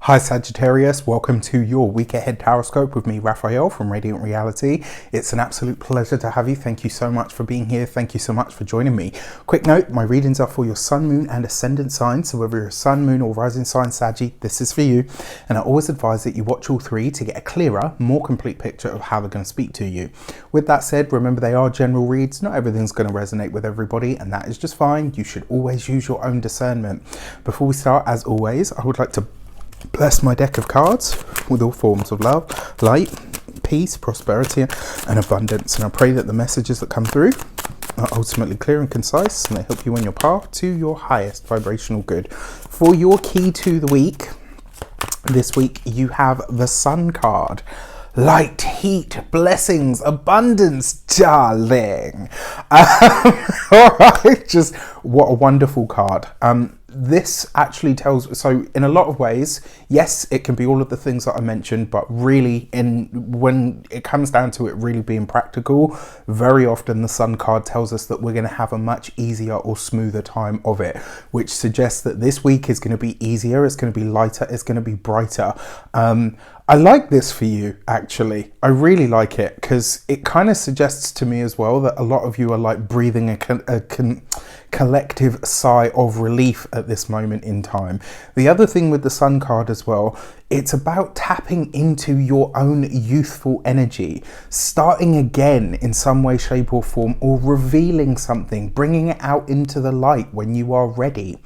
Hi Sagittarius, welcome to your week ahead taroscope with me, Raphael from Reydiant Reality. It's an absolute pleasure to have you. Thank you so much for being here. Thank you so much for joining me. Quick note, my readings are for your sun, moon and ascendant signs. So whether you're a sun, moon or rising sign Saggy, this is for you. And I always advise that you watch all three to get a clearer, more complete picture of how they're going to speak to you. With that said, remember they are general reads. Not everything's going to resonate with everybody, and that is just fine. You should always use your own discernment. Before we start, as always, I would like to bless my deck of cards with all forms of love, light, peace, prosperity and abundance, and I pray that the messages that come through are ultimately clear and concise and they help you on your path to your highest vibrational good. For your key to the week, this week you have the Sun card. Light, heat, blessings, abundance, darling. All right, just what a wonderful card. This actually tells, so in a lot of ways, yes, it can be all of the things that I mentioned, but really when it comes down to it really being practical, very often the Sun card tells us that we're going to have a much easier or smoother time of it, which suggests that this week is going to be easier, it's going to be lighter, it's going to be brighter. I like this for you, actually. I really like it because it kind of suggests to me as well that a lot of you are like breathing a collective sigh of relief at this moment in time. The other thing with the Sun card as well, it's about tapping into your own youthful energy, starting again in some way, shape or form, or revealing something, bringing it out into the light when you are ready.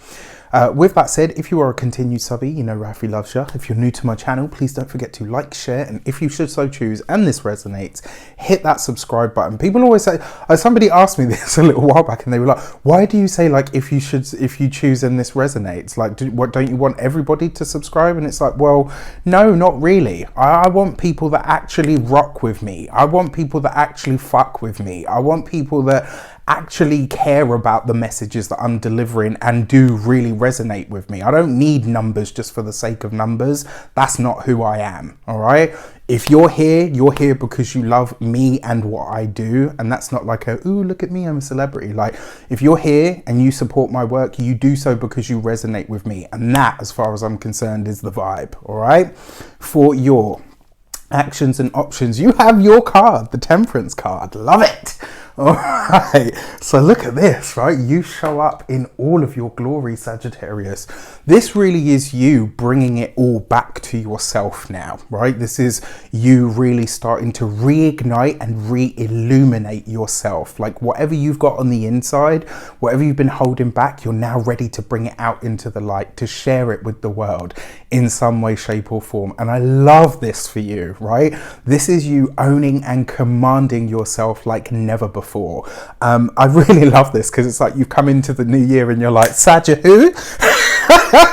With that said, if you are a continued subby, you know Rafi loves you. If you're new to my channel, please don't forget to like, share, and if you should so choose, and this resonates, hit that subscribe button. People always say, somebody asked me this a little while back, and they were like, why do you say like if you choose and this resonates? Like, don't you want everybody to subscribe? And it's like, well, no, not really. I want people that actually rock with me. I want people that actually fuck with me. I want people that actually care about the messages that I'm delivering and do really resonate with me. I don't need numbers just for the sake of numbers. That's not who I am, all right? If you're here because you love me and what I do, and that's not like a, ooh, look at me, I'm a celebrity. Like, if you're here and you support my work, you do so because you resonate with me, and that, as far as I'm concerned, is the vibe, all right? For your actions and options, you have your card, the Temperance card. Love it. All right, so look at this, right? You show up in all of your glory, Sagittarius. This really is you bringing it all back to yourself now, right? This is you really starting to reignite and re-illuminate yourself. Like whatever you've got on the inside, whatever you've been holding back, you're now ready to bring it out into the light, to share it with the world in some way, shape or form. And I love this for you, right? This is you owning and commanding yourself like never before. I really love this because it's like you've come into the new year and you're like, Saja who?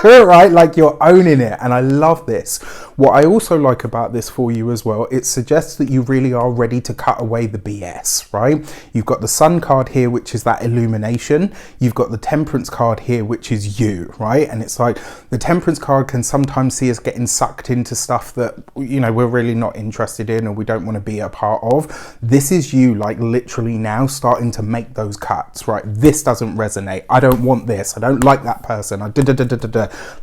Right, like you're owning it, and I love this. What I also like about this for you as well, it suggests that you really are ready to cut away the BS, right? You've got the Sun card here, which is that illumination. You've got the Temperance card here, which is you, right? And it's like the Temperance card can sometimes see us getting sucked into stuff that, you know, we're really not interested in or we don't want to be a part of. This is you like literally now starting to make those cuts, right? This doesn't resonate. I don't want this. I don't like that person.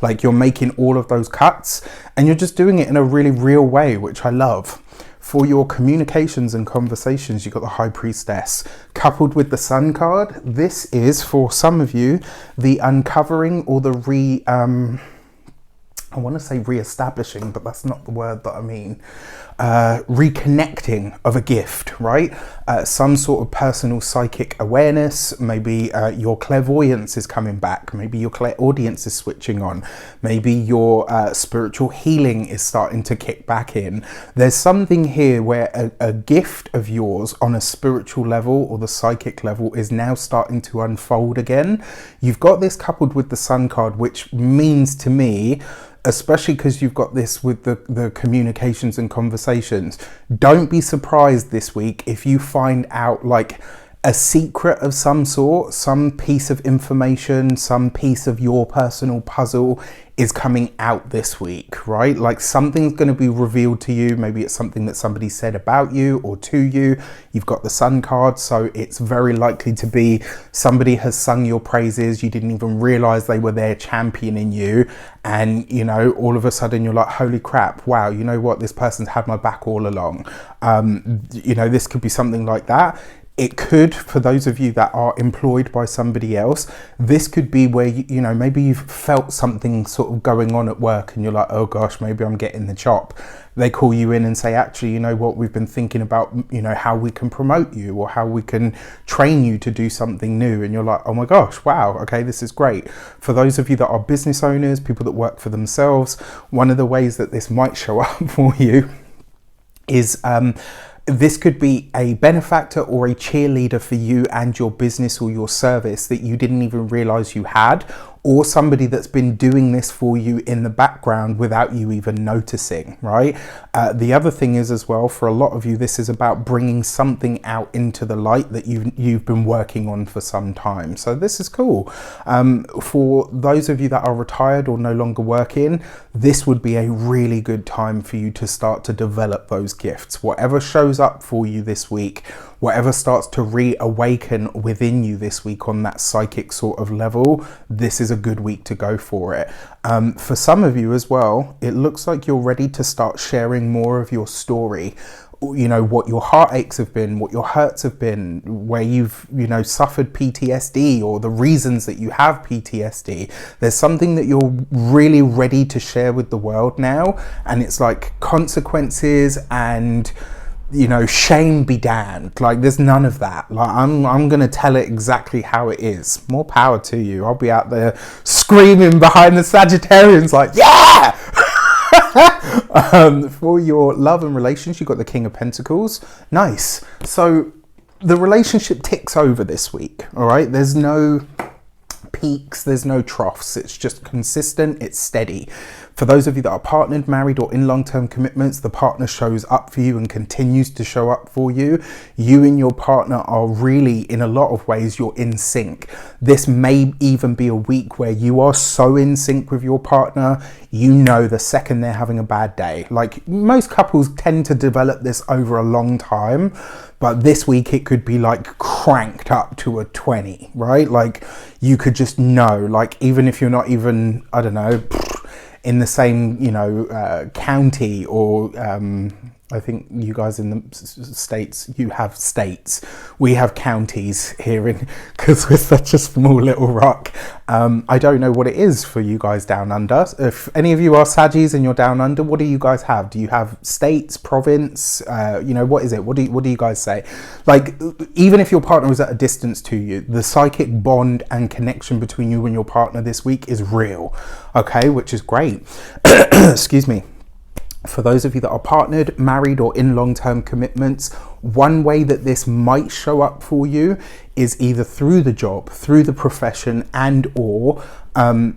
Like you're making all of those cuts and you're just doing it in a really real way, which I love. For your communications and conversations, you've got the High Priestess. Coupled with the Sun card, this is, for some of you, the uncovering or the I want to say re-establishing, but that's not the word that I mean. Reconnecting of a gift, right? Some sort of personal psychic awareness. Maybe your clairvoyance is coming back. Maybe your clairaudience is switching on. Maybe your spiritual healing is starting to kick back in. There's something here where a gift of yours on a spiritual level or the psychic level is now starting to unfold again. You've got this coupled with the Sun card, which means to me, especially because you've got this with the communications and conversations, don't be surprised this week if you find out like a secret of some sort, some piece of information, some piece of your personal puzzle is coming out this week, right? Like something's going to be revealed to you. Maybe it's something that somebody said about you or to you. You've got the Sun card, so it's very likely to be somebody has sung your praises. You didn't even realize they were there championing you, and you know, all of a sudden you're like, holy crap, wow, you know what, this person's had my back all along. You know, this could be something like that. It could, for those of you that are employed by somebody else, this could be where, you know, maybe you've felt something sort of going on at work and you're like, oh gosh, maybe I'm getting the chop. They call you in and say, actually, you know what, we've been thinking about, you know, how we can promote you or how we can train you to do something new. And you're like, oh my gosh, wow, okay, this is great. For those of you that are business owners, people that work for themselves, one of the ways that this might show up for you is this could be a benefactor or a cheerleader for you and your business or your service that you didn't even realize you had, or somebody that's been doing this for you in the background without you even noticing, right? The other thing is as well, for a lot of you, this is about bringing something out into the light that you've been working on for some time. So this is cool. For those of you that are retired or no longer working, this would be a really good time for you to start to develop those gifts. Whatever shows up for you this week, whatever starts to reawaken within you this week on that psychic sort of level, this is a good week to go for it. For some of you as well, it looks like you're ready to start sharing more of your story. You know, what your heartaches have been, what your hurts have been, where you've, you know, suffered PTSD, or the reasons that you have PTSD. There's something that you're really ready to share with the world now, and it's like consequences and, you know, shame be damned. Like there's none of that. Like I'm gonna tell it exactly how it is. More power to you. I'll be out there screaming behind the Sagittarians like, yeah. For your love and relations, you've got the King of Pentacles. Nice. So the relationship ticks over this week. All right, there's no peaks, there's no troughs. It's just consistent, it's steady. For those of you that are partnered, married, or in long-term commitments, the partner shows up for you and continues to show up for you. You and your partner are really, in a lot of ways, you're in sync. This may even be a week where you are so in sync with your partner, you know the second they're having a bad day. Like most couples tend to develop this over a long time, but this week it could be like cranked up to a 20, right? Like you could just know, like even if you're not even, I don't know, in the same, you know, county, or I think you guys in the States, you have states. We have counties here because we're such a small little rock. I don't know what it is for you guys down under. If any of you are Saggies and you're down under, what do you guys have? Do you have states, province? You know, what is it? What do you guys say? Like, even if your partner is at a distance to you, the psychic bond and connection between you and your partner this week is real. Okay, which is great. Excuse me. For those of you that are partnered, married, or in long-term commitments, one way that this might show up for you is either through the job, through the profession, and or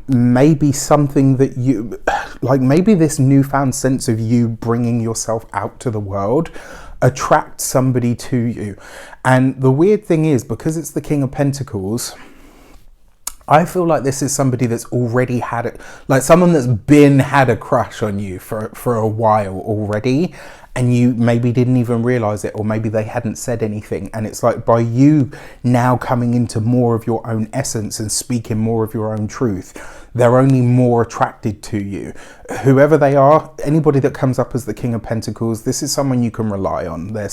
maybe something that you, like maybe this newfound sense of you bringing yourself out to the world attracts somebody to you. And the weird thing is, because it's the King of Pentacles, I feel like this is somebody that's already had it, like someone that's had a crush on you for a while already, and you maybe didn't even realize it, or maybe they hadn't said anything. And it's like, by you now coming into more of your own essence and speaking more of your own truth, they're only more attracted to you. Whoever they are, anybody that comes up as the King of Pentacles, this is someone you can rely on. They're,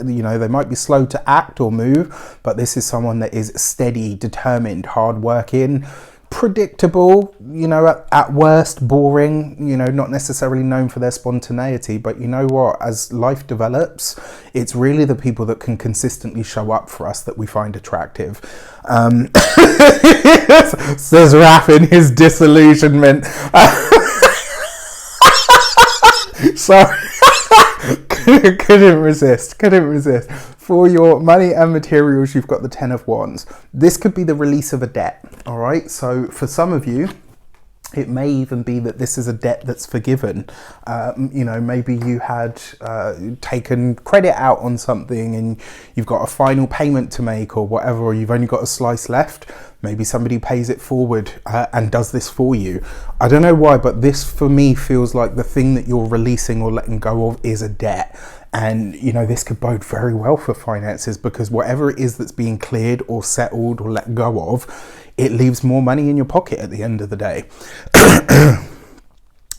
you know, they might be slow to act or move, but this is someone that is steady, determined, hardworking, predictable, you know, at worst boring, you know, not necessarily known for their spontaneity. But you know what, as life develops, it's really the people that can consistently show up for us that we find attractive. Says Raph in his disillusionment. Sorry. couldn't resist. For your money and materials, you've got the 10 of Wands. This could be the release of a debt. All right, so for some of you, It may even be that this is a debt that's forgiven. You know, maybe you had taken credit out on something and you've got a final payment to make or whatever, or you've only got a slice left. Maybe somebody pays it forward and does this for you. I don't know why, but this for me feels like the thing that you're releasing or letting go of is a debt. And, you know, this could bode very well for finances, because whatever it is that's being cleared or settled or let go of, it leaves more money in your pocket at the end of the day.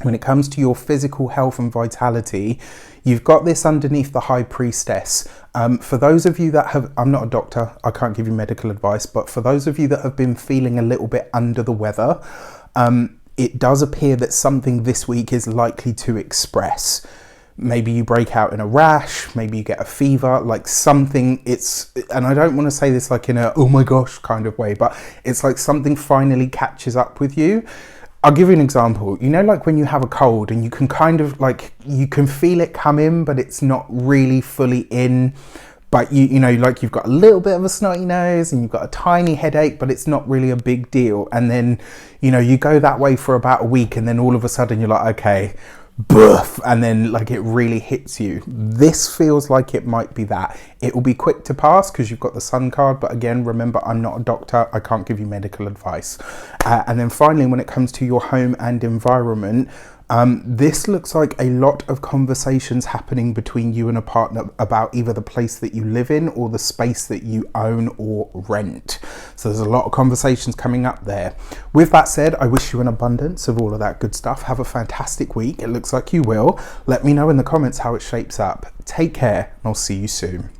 When it comes to your physical health and vitality, you've got this underneath the High Priestess. For those of you that have, I'm not a doctor, I can't give you medical advice, but for those of you that have been feeling a little bit under the weather, it does appear that something this week is likely to express. Maybe you break out in a rash, maybe you get a fever, like something, and I don't want to say this like in a oh my gosh kind of way, but it's like something finally catches up with you. I'll give you an example. You know, like when you have a cold and you can kind of like, you can feel it come in, but it's not really fully in. But you know, like you've got a little bit of a snotty nose and you've got a tiny headache, but it's not really a big deal. And then, you know, you go that way for about a week and then all of a sudden you're like, okay, boof, and then like it really hits you. This feels like it might be that. It will be quick to pass because you've got the Sun card, but again, remember, I'm not a doctor, I can't give you medical advice. And then finally, when it comes to your home and environment, this looks like a lot of conversations happening between you and a partner about either the place that you live in or the space that you own or rent. So there's a lot of conversations coming up there. With that said, I wish you an abundance of all of that good stuff. Have a fantastic week. It looks like you will. Let me know in the comments how it shapes up. Take care, and I'll see you soon.